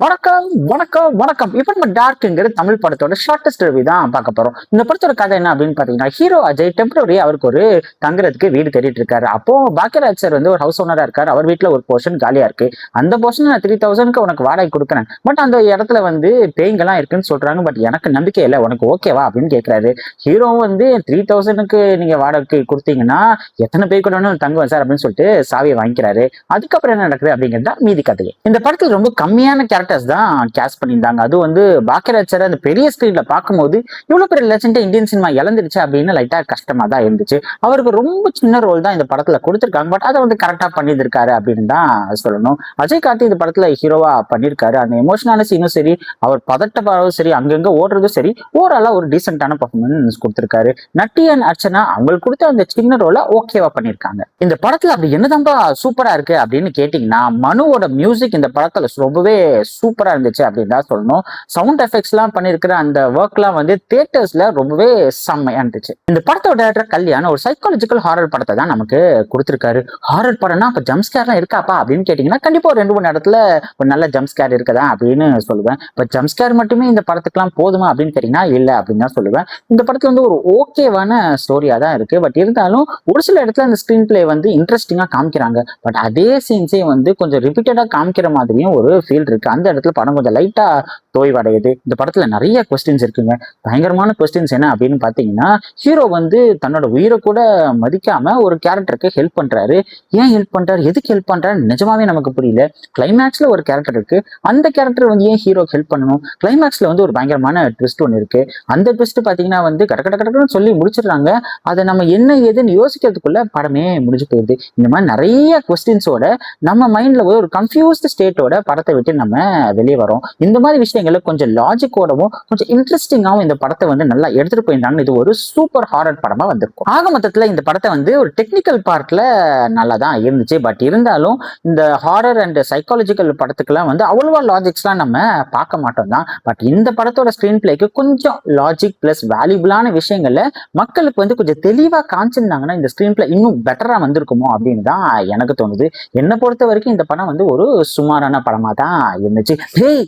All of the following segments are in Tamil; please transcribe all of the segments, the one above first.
வணக்கம் வணக்கம் வணக்கம். இப்ப நம்ம டார்க்ங்கிற தமிழ் படத்தோட ஷார்டஸ்ட் ரிவ்யூ தான் பார்க்க போறோம். இந்த படத்தோட கதை என்ன அப்படின்னு பாத்தீங்கன்னா, ஹீரோ அஜய் டெம்பரரி அவருக்கு ஒரு தங்குறதுக்கு வீடு தேடிட்டு இருக்காரு. அப்போ பாக்கியராஜ் சார் வந்து ஒரு ஹவுஸ் ஓனரா இருக்காரு. அவர் வீட்டுல ஒரு போர்ஷன் காலியா இருக்கு. அந்த போர்ஷன் நான் 3000க்கு உனக்கு வாடகை கொடுக்குறேன். பட் அந்த இடத்துல வந்து பேய்ங்கெல்லாம் இருக்குன்னு சொல்றாங்க. பட் எனக்கு நம்பிக்கை இல்லை, உனக்கு ஓகேவா அப்படின்னு கேட்கிறாரு. ஹீரோவும் வந்து 3000க்கு நீங்க வாடகைக்கு கொடுத்தீங்கன்னா எத்தனை பேய் கூட வேணாலும் தங்குவேன் சார் அப்படின்னு சொல்லிட்டு சாவியை வாங்கிக்கிறாரு. அதுக்கப்புறம் என்ன நடக்குது அப்படிங்கிறது தான் மீதி கதை. இந்த படத்துல ரொம்ப கம்மியான கேரக்டர்ஸ் தான் கேஸ்ட் பண்ணியிருந்தாங்க. அது வந்து பாக்கியராஜ் சார் அந்த பெரிய ஸ்கிரீன்ல பார்க்கும்போது இவ்வளவு பெரிய லெஜெண்டா இந்தியன் சினிமா இழந்துருச்சு அப்படின்னு லைட்டா கஷ்டமா தான் இருந்துச்சு. அவருக்கு ரொம்ப சின்ன ரோல் தான் இந்த படத்துல கொடுத்திருக்காங்க. பட் அதை வந்து கரெக்டா பண்ணியிருக்காரு அப்படின்னு தான் சொல்லணும். அஜய் கார்த்தி இந்த படத்துல ஹீரோவா பண்ணியிருக்காரு. அந்த எமோஷனான சீனும் சரி, அவர் பதட்டப்பாடும் சரி, அங்கங்க ஓடுறதும் சரி, ஓவராலா ஒரு டீசென்டான பர்ஃபார்மன்ஸ் கொடுத்திருக்காரு. நட்டி அண்ட் அர்ச்சனா அவங்களுக்கு கொடுத்த அந்த சின்ன ரோல ஓகேவா பண்ணியிருக்காங்க. இந்த படத்துல அப்படி என்னதான்பா சூப்பரா இருக்கு அப்படின்னு கேட்டீங்கன்னா, மனுவோட மியூசிக் இந்த படத்துல ரொம்பவே சூப்பரா இருந்துச்சு அப்படின்னு தான் சொல்லணும். சவுண்ட் எஃபெக்ட்ஸ் எல்லாம் பண்ணிருக்கிற அந்த ஒர்க் எல்லாம் வந்து தியேட்டர்ஸ்ல ரொம்பவே செம்மையா இருந்துச்சு. இந்த படத்தோட டைரக்டர் கல்யாண் ஒரு சைக்காலஜிக்கல் ஹாரர் படத்தை தான் நமக்கு கொடுத்திருக்காரு. ஹாரர் படம்னா அப்ப ஜம்ப் ஸ்கேர்லாம் இருக்காப்பா அப்படின்னு கேட்டீங்கன்னா, கண்டிப்பா ஒரு 2-3 இடத்துல ஒரு நல்ல ஜம்ப் ஸ்கேர் இருக்குதா அப்படின்னு சொல்லுவேன். இப்ப ஜம்ப் ஸ்கேர் மட்டுமே இந்த படத்துக்குலாம் போதுமா அப்படின்னு கேட்டீங்கன்னா இல்ல அப்படின்னு தான் சொல்லுவேன். இந்த படத்துல வந்து ஒரு ஓகேவான ஸ்டோரியா தான் இருக்கு. பட் இருந்தாலும் ஒரு சில இடத்துல அந்த ஸ்கிரீன் பிளே வந்து இன்ட்ரெஸ்டிங்கா காமிக்கிறாங்க. பட் அதே சீன்ஸே வந்து கொஞ்சம் ரிப்பீட்டடா காமிக்கிற மாதிரியும் ஒரு ஃபீல் இருக்கு. அந்த இடத்துல படம் கொஞ்சம் லைட்டா தோய்வடையுது. இந்த படத்துல நிறைய கொஸ்டின்ஸ் இருக்குங்க. பயங்கரமான கொஸ்டின்ஸ் என்ன அப்படின்னு பாத்தீங்கன்னா, ஹீரோ வந்து தன்னோட உயிரை கூட மதிக்காம ஒரு கேரக்டருக்கு ஹெல்ப் பண்றாரு. ஏன் ஹெல்ப் பண்றாரு, எதுக்கு ஹெல்ப் பண்றாரு நிஜமாவே நமக்கு புரியல. கிளைமேக்ஸ்ல ஒரு கேரக்டர் இருக்கு. அந்த கேரக்டர் வந்து ஏன் ஹீரோக்கு ஹெல்ப் பண்ணணும்? கிளைமேக்ஸ்ல வந்து ஒரு பயங்கரமான ட்விஸ்ட் ஒன்று இருக்கு. அந்த ட்விஸ்ட் பாத்தீங்கன்னா வந்து கடற்கடன்னு சொல்லி முடிச்சிடுறாங்க. அதை நம்ம என்ன ஏதுன்னு யோசிக்கிறதுக்குள்ள படமே முடிஞ்சு போயிடுது. இந்த மாதிரி நிறைய கொஸ்டின்ஸோட நம்ம மைண்ட்ல ஒரு கன்ஃபியூஸ்ட் ஸ்டேட்டோட படத்தை விட்டு நம்ம வெளியே வரோம். இந்த மாதிரி விஷயங்களை கொஞ்சம் லாஜிக்கோடவும் கொஞ்சம் இன்ட்ரெஸ்டிங்காகவும் இந்த படத்தை வந்து நல்லா எடுத்துட்டு போயிருந்தாங்க. இது ஒரு சூப்பர் ஹாரர் படமா வந்திருக்கும். ஆக மொத்தத்துல இந்த படத்தை வந்து ஒரு டெக்னிக்கல் பார்ட்ல நல்லா தான் இருந்துச்சு. பட் இருந்தாலும் இந்த ஹாரர் அண்ட் சைக்காலஜிக்கல் படத்துக்குலாம் வந்து அவ்வளவா லாஜிக்ஸ்லாம் நம்ம பார்க்க மாட்டோம் தான். பட் இந்த படத்தோட ஸ்கிரீன் பிளேக்கு கொஞ்சம் லாஜிக் பிளஸ் வேல்யூபிளான விஷயங்கள்ல மக்களுக்கு வந்து கொஞ்சம் தெளிவா காமிச்சிருந்தாங்கன்னா இந்த ஸ்கிரீன் பிளே இன்னும் பெட்டரா வந்திருக்குமோ அப்படின்னு தான் எனக்கு தோணுது. என்னை பொறுத்த வரைக்கும் இந்த படம் வந்து ஒரு சுமாரான படமா தான் இருந்துச்சு. ஹேய்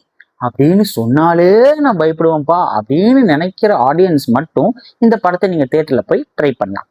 அப்படின்னு சொன்னாலே நான் பயப்படுவேன்ப்பா அப்படின்னு நினைக்கிற ஆடியன்ஸ் மட்டும் இந்த படத்தை நீங்க தியேட்டர்ல போய் ட்ரை பண்ணலாம்.